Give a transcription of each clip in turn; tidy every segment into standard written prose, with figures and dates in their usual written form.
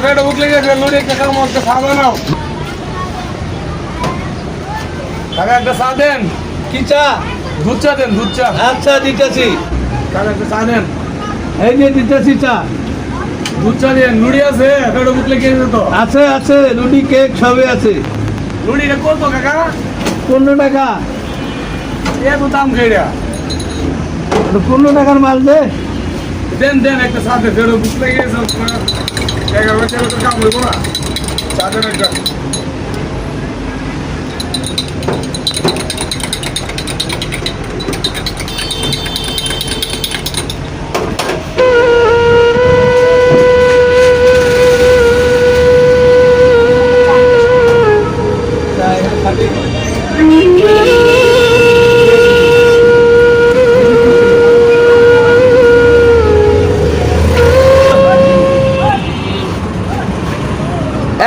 পেটে উঠলে গেছে লুড়ি একটা কাম একটা চা বানাও কাকা একটা চা দেন কি চা? দুধ চা দেন দুধ চা আচ্ছা দিতেছি। কাকা একটা চা দেন এই যে দিতেছি চা। দুধ চা দেন লুড়ি আছে পেটে উঠলে গেছে তো আছে আছে, রুটি কেক সবই আছে। লুড়িটা কত কাকা 15 টাকা। এত দাম খেয়ে 15 টাকার মাল দে। দেন দেন একটা চা দেন পেটে উঠলে গেছে 11 তো কাম হইব না চা দেন একটা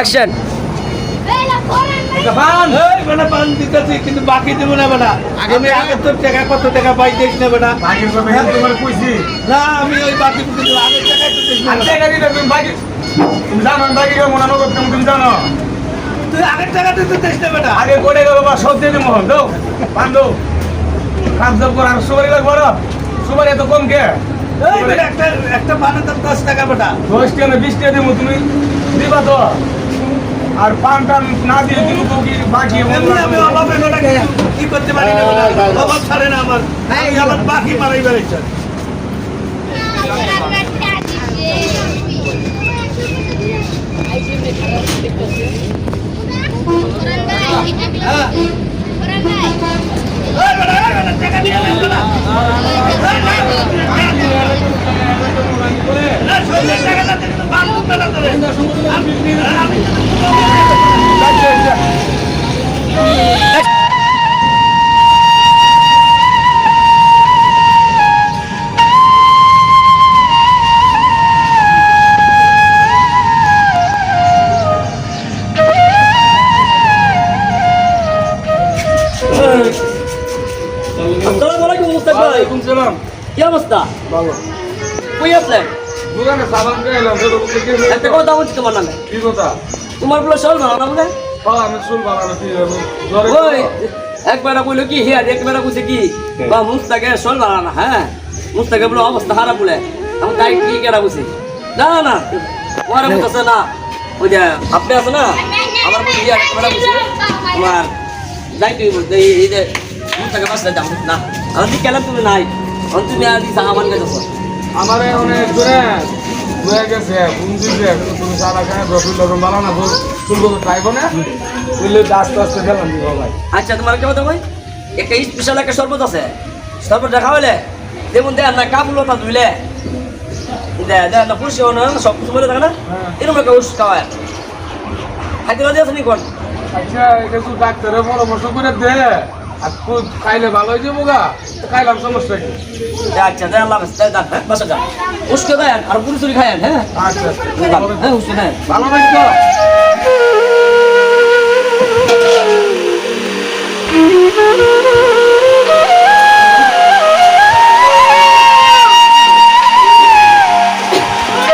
অ্যাকশন একটা পান এই বেটা পান দিতেছি, কিন্তু বাকি দেবো না বেটা। আমি আগে তোর টাকা কত টাকা পাই দেখ না বেটা। বাকির কথা কিন্তু তোমার কইছি না আমি ওই বাকি বুঝি দেবো, আগের টাকায় তো দেখ না আর বেটা। টাকা দিলে তুমি বাকি তুমি জানো আমি বাকি কেমন নগদ কেমন তুমি জানো তুই আগের টাকাতে তো দেখ না বেটা। আগে কোটে গেল বা সব দিয়ে মোহন দো পান দো কাজ জব কর আর সুপারি লাগবো না সুপারি এত কম কে এই বেটা একটা পানের দাম 10 টাকা বেটা। 10 টাকা 20 টাকা দিব তুমি দিবা তো আর পান টান না দিয়ে তুমি তো কি বাকি এমনি আমি অভাবে বেটা কি করতে পারি না বেটা। অভাব ছাড়ে না আমার। আমি আমার বাকি মারাই বেড়েছে। হ্যাঁ এই বেটা টাকা দিয়ে নে বেটা। আসসালামু আলাইকুম মুস্তাক ভাই। ওয়ালাইকুম সালাম কি অবস্থা? ভালো কই আছেন? দোকানে সাবান খাইলাম তো একটা কথা বলছি তোমার নামে। কি কথা তোমার বলে চল ভালো না বলে? হ্যাঁ আমি শুন বানানো কি ওই একবার কইলো কি হে একবার কইছে কি বা মুস্তাকে চল ভালো না। হ্যাঁ মুস্তাকে বলে অবস্থা খারাপ বলে আমি তাই কি কেনা বুঝি না না ওরা বলতেছে না ওই যে আপনি আছে না আমার বলে হে একবার কইছে তোমার যাই তুই বলতে এই যে মুস্তাকে বাসা যাও না আমি কেলাম তুমি নাই তুমি আর দিছা আমার কাছে আমারে অনেক দূরে হয়ে গেছে বুঝি যে তুমি সারা খায় রফিল রকম বানানো তো চুলবো তো চাইবো না বুঝলে আস্তে আস্তে গেলাম দিব ভাই আচ্ছা তোমার কি কথা ভাই একটা স্পেশাল একটা শরবত আছে শরবত দেখা হলে যেমন দেয় না কাবুলতা ধুইলে দেয় দেয় না পুষে না সব কিছু বলে থাকে না এরকম একটা উস খাওয়ায় খাইতে রাজি আছে নি কোন আচ্ছা এটা তো ডাক্তারের পরামর্শ করে দে আর খুব খাইলে ভালো হয়ে যাবো গা খাইলাম সমস্যা কি আচ্ছা দেয় আল্লাহ হাফেজ দেয় দেন বাসা যান উসকে দেন আর পুরি চুরি খায়েন হ্যাঁ আচ্ছা হ্যাঁ উসকে দেন ভালো থাকতো Thank you.